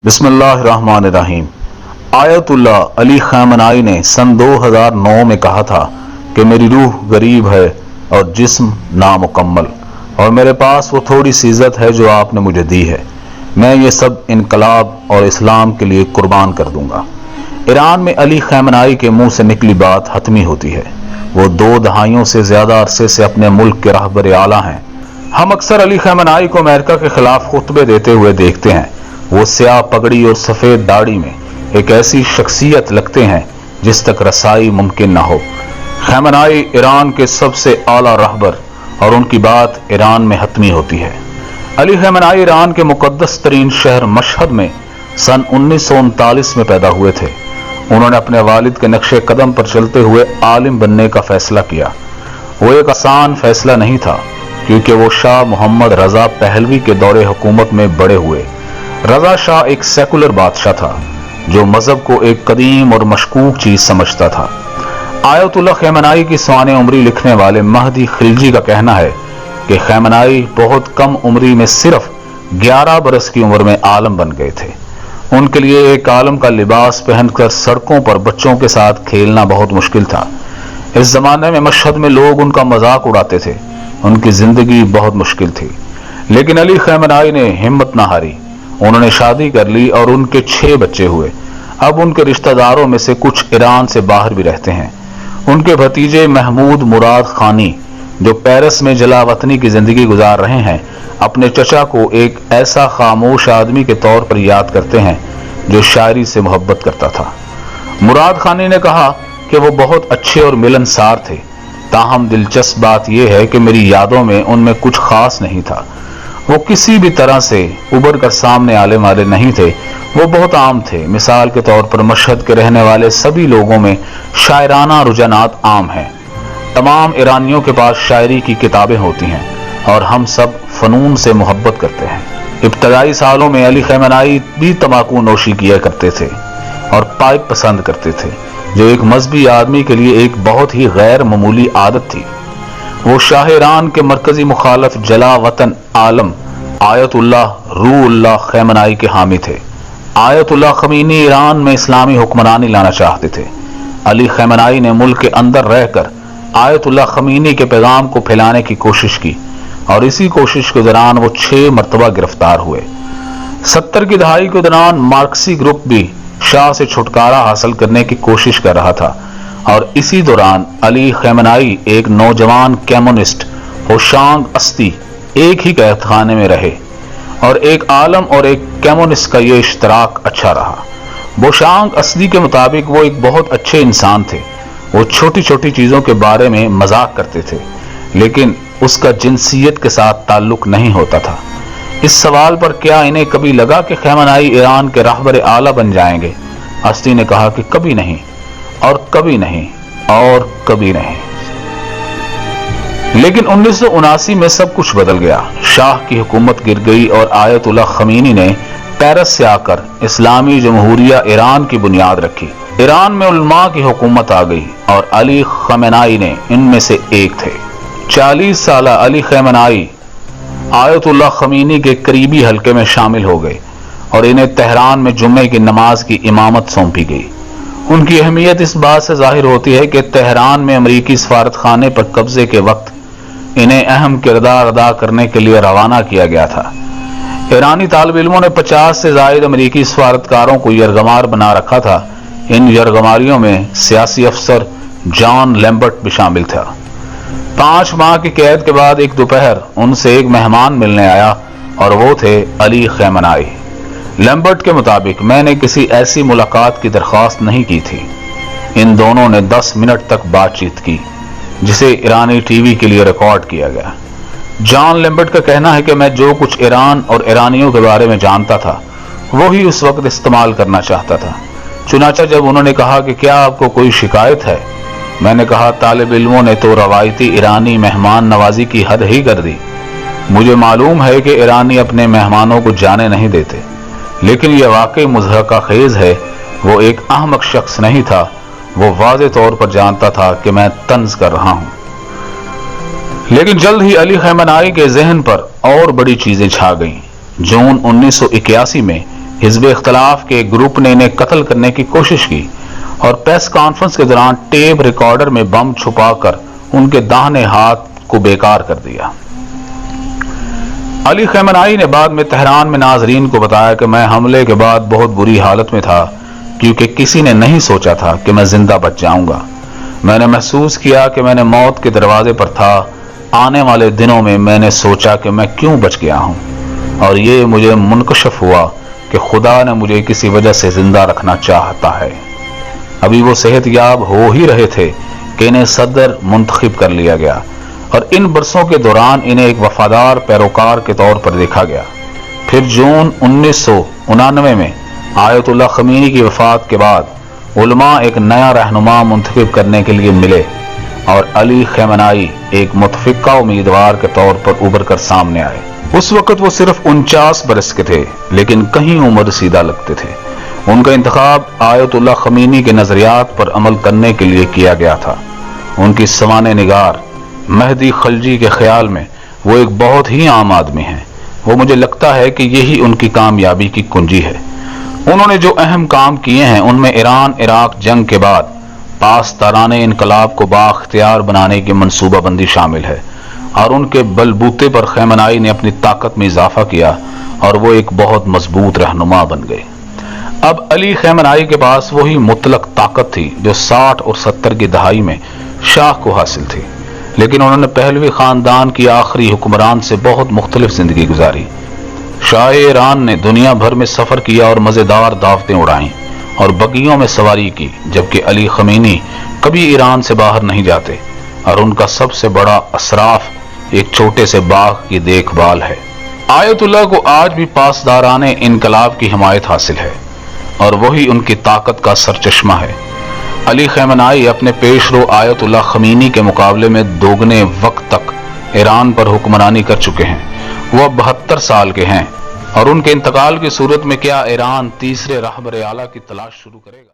बिस्मिल्लाहिर्रहमानिर्रहीम। आयतुल्लाह अली खamenei ने सन 2009 में कहा था कि मेरी रूह गरीब है और जिस्म नामुकम्मल, और मेरे पास वो थोड़ी सी इज्जत है जो आपने मुझे दी है। मैं ये सब इनकलाब और इस्लाम के लिए कुर्बान कर दूंगा। ईरान में अली खamenei के मुंह से निकली बात हतमी होती है। वो 2 दहाइयों से ज्यादा अरसे से अपने मुल्क के रहबर आला हैं। हम अक्सर अली खamenei को अमेरिका के खिलाफ खुतबे देते हुए देखते हैं। वो स्याह पगड़ी और सफ़ेद दाढ़ी में एक ऐसी शख्सियत लगते हैं जिस तक रसाई मुमकिन न हो। खamenei ईरान के सबसे आला रहबर और उनकी बात ईरान में हतमी होती है। अली खamenei ईरान के मुकद्दस तरीन शहर मशहद में सन 1939 में पैदा हुए थे। उन्होंने अपने वालिद के नक्शे कदम पर चलते हुए आलिम बनने का फैसला किया। वो एक आसान फैसला नहीं था, क्योंकि वो शाह मोहम्मद रजा पहलवी के दौरे हुकूमत में बड़े हुए। रजा शाह एक सेकुलर बादशाह था जो मजहब को एक कदीम और मशकूक चीज समझता था। आयतुल्लाह खamenei की सवाने उम्री लिखने वाले महदी खिलजी का कहना है कि खamenei बहुत कम उम्री में सिर्फ 11 बरस की उम्र में आलम बन गए थे। उनके लिए एक आलम का लिबास पहनकर सड़कों पर बच्चों के साथ खेलना बहुत मुश्किल था। इस जमाने में मशहद में लोग उनका मजाक उड़ाते थे। उनकी जिंदगी बहुत मुश्किल थी, लेकिन अली खamenei ने हिम्मत न हारी। उन्होंने शादी कर ली और उनके 6 बच्चे हुए। अब उनके रिश्तेदारों में से कुछ ईरान से बाहर भी रहते हैं। उनके भतीजे महमूद मुराद खानी, जो पेरिस में जलावतनी की जिंदगी गुजार रहे हैं, अपने चचा को एक ऐसा खामोश आदमी के तौर पर याद करते हैं जो शायरी से मोहब्बत करता था। मुराद खानी ने कहा कि वो बहुत अच्छे और मिलनसार थे, ताहम दिलचस्प बात यह है कि मेरी यादों में उनमें कुछ खास नहीं था। वो किसी भी तरह से उभर कर सामने आने वाले नहीं थे। वो बहुत आम थे। मिसाल के तौर पर मशहद के रहने वाले सभी लोगों में शायराना रुझानात आम हैं। तमाम ईरानियों के पास शायरी की किताबें होती हैं और हम सब फनून से मोहब्बत करते हैं। इब्तदाई सालों में अली खamenei भी तंबाकू नोशी किया करते थे और पाइप पसंद करते थे, जो एक मजहबी आदमी के लिए एक बहुत ही गैर मामूली आदत थी। वो शाह ईरान के मरकजी मुखालफ जला वतन आलम आयतुल्लाह रूहुल्लाह खamenei के हामी थे। आयतुल्लाह खमीनी ईरान में इस्लामी हुक्मरानी लाना चाहते थे। अली खamenei ने मुल्क के अंदर रहकर आयतुल्लाह खमीनी के पैगाम को फैलाने की कोशिश की, और इसी कोशिश के दौरान वो 6 मरतबा गिरफ्तार हुए। 70 की दहाई के दौरान मार्क्सी ग्रुप भी शाह से छुटकारा हासिल करने की कोशिश कर रहा था, और इसी दौरान अली खamenei एक नौजवान कम्युनिस्ट होशांग अस्दी एक ही कैद खाने में रहे, और एक आलम और एक कम्युनिस्ट का यह इश्तराक अच्छा रहा। होशांग अस्दी के मुताबिक वो एक बहुत अच्छे इंसान थे। वो छोटी छोटी चीजों के बारे में मजाक करते थे, लेकिन उसका जिनसियत के साथ ताल्लुक नहीं होता था। इस सवाल पर क्या इन्हें कभी लगा कि खamenei ईरान के रहबर आला बन जाएंगे? अस्दी ने कहा कि कभी नहीं, और कभी नहीं, और कभी नहीं। लेकिन 1979 में सब कुछ बदल गया। शाह की हुकूमत गिर गई और आयतुल्लाह खमीनी ने पेरिस से आकर इस्लामी जमहूरिया ईरान की बुनियाद रखी। ईरान में उलमा की हुकूमत आ गई और अली खamenei ने इनमें से एक थे। 40 साल अली खamenei आयतुल्लाह खमीनी के करीबी हल्के में शामिल हो गए और इन्हें तेहरान में जुम्मे की नमाज की इमामत सौंपी गई। उनकी अहमियत इस बात से जाहिर होती है कि तेहरान में अमरीकी सफारत खाने पर कब्जे के वक्त इन्हें अहम किरदार अदा करने के लिए रवाना किया गया था। ईरानी तालिब इल्मों ने 50 से जायद अमरीकी सफारतकारों को यरगमार बना रखा था। इन यरगमारियों में सियासी अफसर जॉन लैम्बर्ट भी शामिल था। 5 माह की कैद के बाद एक दोपहर उनसे एक मेहमान मिलने आया, और वो थे अली खamenei। लैम्बर्ट के मुताबिक मैंने किसी ऐसी मुलाकात की दरख्वास्त नहीं की थी। इन दोनों ने 10 मिनट तक बातचीत की, जिसे ईरानी टीवी के लिए रिकॉर्ड किया गया। जॉन लैम्बर्ट का कहना है कि मैं जो कुछ ईरान और ईरानियों के बारे में जानता था वो ही उस वक्त इस्तेमाल करना चाहता था। चुनाचा जब उन्होंने कहा कि क्या आपको कोई शिकायत है, मैंने कहा तालिब इल्मों ने तो रवायती ईरानी मेहमान नवाजी की हद ही कर दी। मुझे मालूम है कि ईरानी अपने मेहमानों को जाने नहीं देते, लेकिन यह वाकई मुज़हका खेज है। वो एक अहमक शख्स नहीं था। वो वाज़े तौर पर जानता था कि मैं तंज कर रहा हूं। लेकिन जल्द ही अली खamenei के जहन पर और बड़ी चीजें छा गईं। जून 1981 में حزب اختلاف کے ایک گروپ نے انہیں قتل کرنے کی کوشش کی اور پریس کانفرنس کے دوران ٹیپ ریکارڈر میں بم چھپا کر ان کے داہنے ہاتھ کو بیکار کر دیا۔ علی خامنہئی نے بعد میں تہران میں ناظرین کو بتایا کہ میں حملے کے بعد بہت بری حالت میں تھا، کیونکہ کسی نے نہیں سوچا تھا کہ میں زندہ بچ جاؤں گا۔ میں نے محسوس کیا کہ میں نے موت کے دروازے پر تھا۔ آنے والے دنوں میں میں نے سوچا کہ میں کیوں بچ گیا ہوں، اور یہ مجھے منکشف ہوا کہ خدا نے مجھے کسی وجہ سے زندہ رکھنا چاہتا ہے۔ ابھی وہ صحت یاب ہو ہی رہے تھے کہ انہیں صدر منتخب کر لیا گیا، اور ان برسوں کے دوران انہیں ایک وفادار پیروکار کے طور پر دیکھا گیا۔ پھر جون 1999 میں آیت اللہ خمینی کی وفات کے بعد علماء ایک نیا رہنما منتخب کرنے کے لیے ملے، اور علی خامنہئی ایک متفقہ امیدوار کے طور پر ابھر کر سامنے آئے۔ اس وقت وہ صرف 49 برس کے تھے، لیکن کہیں عمر رسیدہ لگتے تھے۔ ان کا انتخاب آیت اللہ خمینی کے نظریات پر عمل کرنے کے لیے کیا گیا تھا۔ ان کی سوانح نگار مہدی خلجی کے خیال میں وہ ایک بہت ہی عام آدمی ہیں۔ وہ مجھے لگتا ہے کہ یہی ان کی کامیابی کی کنجی ہے۔ انہوں نے جو اہم کام کیے ہیں ان میں ایران عراق جنگ کے بعد پاسدارانہ انقلاب کو بااختیار بنانے کی منصوبہ بندی شامل ہے، اور ان کے بلبوتے پر خامنہئی نے اپنی طاقت میں اضافہ کیا اور وہ ایک بہت مضبوط رہنما بن گئے۔ اب علی خامنہئی کے پاس وہی مطلق طاقت تھی جو 60 اور 70 کی دہائی میں شاہ کو حاصل تھی، لیکن انہوں نے پہلوی خاندان کی آخری حکمران سے بہت مختلف زندگی گزاری۔ شاہ ایران نے دنیا بھر میں سفر کیا اور مزیدار دعوتیں اڑائیں اور بگیوں میں سواری کی، جبکہ علی خمینی کبھی ایران سے باہر نہیں جاتے، اور ان کا سب سے بڑا اسراف ایک چھوٹے سے باغ کی دیکھ بھال ہے۔ آیت اللہ کو آج بھی پاسدارانہ انقلاب کی حمایت حاصل ہے، اور وہی ان کی طاقت کا سرچشمہ ہے۔ علی خامنہئی اپنے پیش رو آیت اللہ خمینی کے مقابلے میں دوگنے وقت تک ایران پر حکمرانی کر چکے ہیں۔ وہ اب 72 سال کے ہیں، اور ان کے انتقال کی صورت میں کیا ایران تیسرے رہبر اعلیٰ کی تلاش شروع کرے گا؟